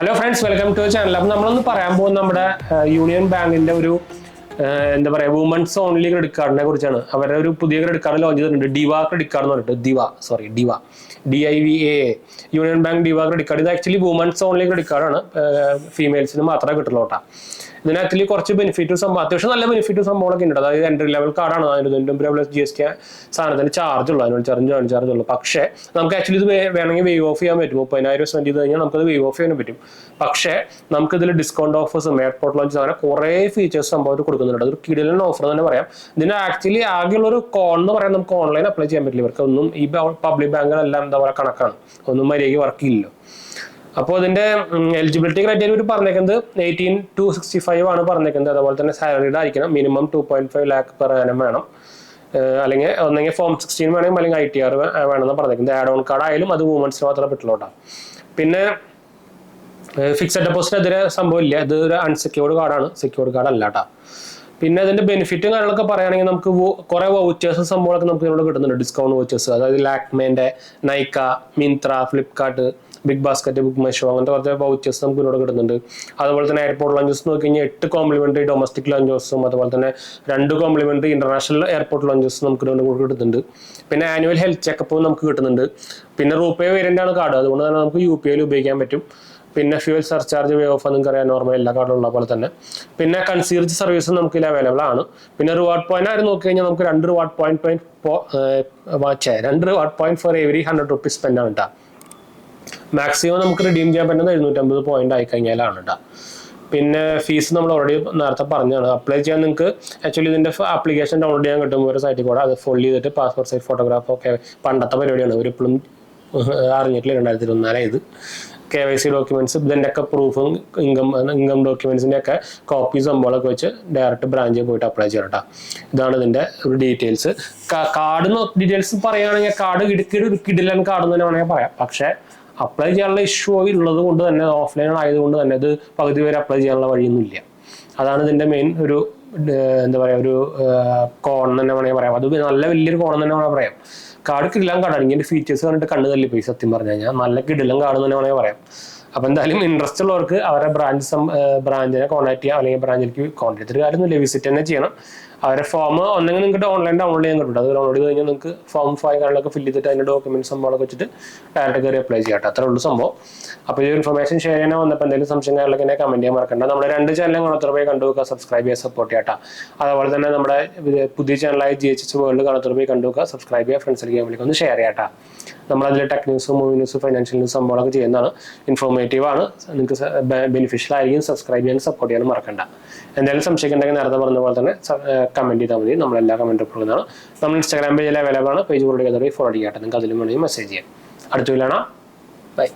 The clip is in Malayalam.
Hello friends, welcome to channel. അപ്പം നമ്മളൊന്ന് പറയാൻ പോകുന്ന നമ്മുടെ യൂണിയൻ ബാങ്കിന്റെ ഒരു എന്താ പറയുക വുമൻസ് ഓൺലി ക്രെഡിറ്റ് കാർഡിനെ കുറിച്ചാണ്. അവരുടെ ഒരു പുതിയ ക്രെഡിറ്റ് കാർഡ് ലോഞ്ച് ചെയ്തിട്ടുണ്ട്. ഡിവ ക്രെഡിറ്റ് കാർഡ് എന്ന് പറഞ്ഞിട്ട് Diva DIVA union bank Diva credit card. ഇത് ആക്ച്വലി വുമൻസ് ഓൺലി ക്രെഡിറ്റ് കാർഡാണ്. ഫീമെയിൽസിന് മാത്രമേ കിട്ടുള്ളൂ കേട്ടോ. ഇതിന് ആക്ച്വലി കുറച്ച് ബെനിഫിറ്റും സംഭവം അത്യാവശ്യം നല്ല ബെനിഫിറ്റും സംഭവങ്ങളൊക്കെ ഉണ്ട്. അതായത് എൻട്രി ലെവൽ കാർഡാണ്. അതിന് GST സാധനത്തിന് ചാർജ് ഉള്ളൂ, അതിനോട് ചാർജ് ഉള്ളൂ. പക്ഷേ നമുക്ക് ആക്ച്വലി ഇത് വേണമെങ്കിൽ വേവ് ഓഫ് ചെയ്യാൻ പറ്റും. 30,000 സ്പെൻഡ് ചെയ്ത് കഴിഞ്ഞാൽ നമുക്കത് വേവ് ഓഫ് ചെയ്യാൻ പറ്റും. പക്ഷേ നമുക്ക് ഇതിൽ ഡിസ്കൗണ്ട് ഓഫേഴ്സും എയർപോർട്ട് ലോഞ്ച് അങ്ങനെ കുറേ ഫീച്ചേഴ്സ് സംഭവം കൊടുക്കുന്നുണ്ട്. അതൊരു കിടിലൻ ഓഫർ തന്നെ പറയാം. ഇതിന് ആക്ച്വലി ആകെയുള്ള ഒരു കോൺ എന്ന് പറയാൻ നമുക്ക് ഓൺലൈൻ അപ്ലൈ ചെയ്യാൻ പറ്റില്ല. ഇവർക്ക് ഒന്നും ഈ പബ്ലിക് ബാങ്കുകളെല്ലാം എന്താ പറയുക കണക്കാണ്, ഒന്നും മര്യാദയ്ക്ക് വർക്ക് ചെയ്യില്ലല്ലോ. അപ്പോൾ ഇതിന്റെ എലിജിബിലിറ്റി ക്രൈറ്റീരിയ ഇവർ പറഞ്ഞേക്കുന്നത് 18 to 65 ആണ് പറഞ്ഞേക്കുന്നത്. അതുപോലെ തന്നെ സാലറിയുടെ ആയിരിക്കണം. മിനിമം 2.5 lakh per annum വേണം. അല്ലെങ്കിൽ ഒന്നെങ്കിൽ ഫോം 16 വേണമെങ്കിൽ അല്ലെങ്കിൽ ITR വേണമെന്ന് പറഞ്ഞേക്കുന്നത്. ആഡ് ഓൺ കാർഡ് ആയാലും അത് വുമൻസിന് മാത്രമേ പറ്റുള്ളൂ. പിന്നെ ഫിക്സഡ് ഡെപ്പോസിറ്റിനെതിരെ സംഭവമില്ല. ഇത് ഒരു അൺസെക്യൂർഡ് കാർഡാണ്, സെക്യൂർഡ് കാർഡ് അല്ല കേട്ടോ. പിന്നെ അതിന്റെ ബെനിഫിറ്റും കാര്യങ്ങളൊക്കെ പറയുകയാണെങ്കിൽ നമുക്ക് കുറെ വൗച്ചേഴ്സ് സംഭവങ്ങളൊക്കെ നമുക്ക് ഇതിനോട് കിട്ടുന്നുണ്ട്. ഡിസ്കൗണ്ട് വൗച്ചേഴ്സ്, അതായത് ലാക്മേന്റെ, Nykaa, Myntra, Flipkart, Big Basket, Book My Show, അങ്ങനത്തെ കുറച്ച് വൗച്ചേഴ്സ് നമുക്ക് ഇതിനോട് കിട്ടുന്നുണ്ട്. അതുപോലെ തന്നെ എയർപോർട്ട് ലോഞ്ചസ് നോക്കി കഴിഞ്ഞാൽ 8 കോംപ്ലിമെന്ററി ഡൊമസ്റ്റിക് ലോഞ്ചസും അതുപോലെ തന്നെ 2 കോംപ്ലിമെന്ററി ഇന്റർനാഷണൽ എയർപോർട്ട് ലോഞ്ചസ് നമുക്ക് ഇതിനോട് കിട്ടുന്നുണ്ട്. പിന്നെ ആനുവൽ ഹെൽത്ത് ചെക്കപ്പും നമുക്ക് കിട്ടുന്നുണ്ട്. പിന്നെ റൂപേ വേരിയന്റ് ആണ് കാർഡ്, അതുകൊണ്ട് തന്നെ നമുക്ക് UPI ഉപയോഗിക്കാൻ പറ്റും. പിന്നെ ഫ്യൂൽ സർചാർജ് വേ ഓഫ് നിങ്ങൾക്ക് അറിയാം, നോർമൽ എല്ലാ കാർഡിലും ഉള്ള പോലെ തന്നെ. പിന്നെ കൺസീർജ് സർവീസ് നമുക്ക് ഇതിൽ അവൈലബിൾ ആണ്. പിന്നെ റിവാർഡ് പോയിന്റ് ആരും നോക്കി കഴിഞ്ഞാൽ നമുക്ക് 2 reward point for every 100 rupees spend ആണ് കേട്ടോ. മാക്സിമം നമുക്ക് റിഡീം ചെയ്യാൻ പറ്റുന്നത് 750 പോയിന്റ് ആയി കഴിഞ്ഞാലാണ് കേട്ടോ. പിന്നെ ഫീസ് നമ്മൾ ഓൾറെഡി നേരത്തെ പറഞ്ഞാണ്. അപ്ലൈ ചെയ്യാൻ നിങ്ങൾക്ക് ആക്ച്വലി ഇതിന്റെ ആപ്ലിക്കേഷൻ ഡൗൺലോഡ് ചെയ്യാൻ കിട്ടും ഒരു സൈറ്റിൽ കൂടെ. അത് ഫുൾ ചെയ്തിട്ട് പാസ്പോർട്ട് സൈസ് ഫോട്ടോഗ്രാഫ് ഒക്കെ പണ്ടത്തെ പരിപാടിയാണ്. ഇവരിപ്പോഴും അറിഞ്ഞിട്ടില്ല, 2024 ഇത്. KYC ഡോക്യുമെന്റ്സ്, ഇതിൻ്റെ ഒക്കെ പ്രൂഫും ഇൻകം ഡോക്യുമെന്റ്സിന്റെ ഒക്കെ കോപ്പീസ് സംഭവങ്ങളൊക്കെ വെച്ച് ഡയറക്റ്റ് ബ്രാഞ്ചിൽ പോയിട്ട് അപ്ലൈ ചെയ്യണം കേട്ടോ. ഇതാണ് ഇതിന്റെ ഒരു ഡീറ്റെയിൽസ്. കാർഡ് ഡീറ്റെയിൽസ് പറയുകയാണെങ്കിൽ കാർഡ് കിടിലൻ കാർഡ് എന്ന് തന്നെ വേണമെങ്കിൽ പറയാം. പക്ഷേ അപ്ലൈ ചെയ്യാനുള്ള ഇഷ്യൂ ഉള്ളത് കൊണ്ട് തന്നെ, ഓഫ്ലൈൻ ആയതുകൊണ്ട് തന്നെ ഇത് പകുതി വരെ അപ്ലൈ ചെയ്യാനുള്ള വഴിയൊന്നുമില്ല. അതാണ് ഇതിന്റെ മെയിൻ ഒരു എന്താ പറയുക, ഒരു കോൺ തന്നെ വേണമെങ്കിൽ പറയാം. അത് നല്ല വലിയൊരു കോൺ തന്നെ വേണമെങ്കിൽ പറയാം. കാർഡ് കിടിലൻ കാർഡാണ്. ഇങ്ങനെ ഫീച്ചേഴ്സ് കണ്ടിട്ട് കണ്ണ് തല്ലിപ്പോയി സത്യം പറഞ്ഞു കഴിഞ്ഞാൽ. നല്ല കിടിലൻ കാർഡ് തന്നെ വേണമെങ്കിൽ പറയാം. അപ്പോൾ എന്തായാലും ഇൻട്രസ്റ്റ് ഉള്ളവർക്ക് അവരുടെ ബ്രാഞ്ചിനെ കോൺടാക്ട് ചെയ്യാം, അല്ലെങ്കിൽ ബ്രാഞ്ചിലേക്ക് കോൺടാക്ട് ചെയ്തിട്ട് കാര്യമൊന്നുമില്ല, വിസിറ്റ് തന്നെ ചെയ്യണം. അവരുടെ ഫോം ഒന്നെങ്കിൽ നിങ്ങൾക്ക് ഓൺലൈൻ ഡൗൺലോഡ് ചെയ്യാൻ കിട്ടും. അത് ഡൗൺലോഡ് ചെയ്ത് കഴിഞ്ഞാൽ നിങ്ങൾക്ക് ഫോം 5 കാര്യങ്ങളൊക്കെ ഫില്ല് ചെയ്തിട്ട് അതിൻ്റെ ഡോക്യുമെന്റ്സ് സംഭവങ്ങളൊക്കെ വെച്ചിട്ട് ഡയറക്റ്റ് കയറി അപ്ലൈ ചെയ്യാം. അത്രേ ഉള്ളൂ സംഭവം. അപ്പോൾ ഈ ഇൻഫർമേഷൻ ഷെയർ ചെയ്യാൻ വന്നപ്പോൾ എന്തെങ്കിലും സംശയം കാര്യങ്ങളൊക്കെ എന്നെ കമന്റ് ചെയ്യാൻ മറക്കണ്ട. നമ്മുടെ 2 ചാനലും കാണാത്തവർ കണ്ടു നോക്കുക, സബ്സ്ക്രൈബ് ചെയ്യാൻ സപ്പോർട്ട് ചെയ്യാം. അതുപോലെ തന്നെ നമ്മുടെ പുതിയ ചാനലായ GHS വേൾഡ് കാണാത്തവർ കണ്ടു നോക്കുക, സബ്സ്ക്രൈബ് ചെയ്യുക, ഫ്രണ്ട്സിലേക്ക് ഫാമിലിക്ക് ഒന്ന് ഷെയർ ചെയ്യാം. നമ്മളതിൽ tech news, movie news, financial news സംഭവങ്ങളൊക്കെ ചെയ്യുന്നതാണ്. ഇൻഫോർമേറ്റീവ് ആണ്, നിങ്ങൾക്ക് ബെനിഫിഷ്യൽ ആയിരിക്കും. സബ്സ്ക്രൈബ് ചെയ്യാനും സപ്പോർട്ട് ചെയ്യാനും മറക്കണ്ട. എന്തായാലും സംശയിക്കുന്നുണ്ടെങ്കിൽ നേരത്തെ പറഞ്ഞ പോലെ തന്നെ കമന്റ് ചെയ്താൽ മതി. നമ്മളെല്ലാ കമന്റ് കൊടുക്കുന്നതാണ്. നമ്മൾ Instagram പേജിൽ അവൈലബിൾ ആണ്. പേജ് ഫോളോ ചെയ്യാതെ ഫോളോ ചെയ്യാട്ടെ. നിങ്ങൾക്ക് അതിലും വേണമെങ്കിൽ മെസ്സേജ് ചെയ്യാം. അടുത്ത വീഡിയോയിൽ കാണാം. ബൈ.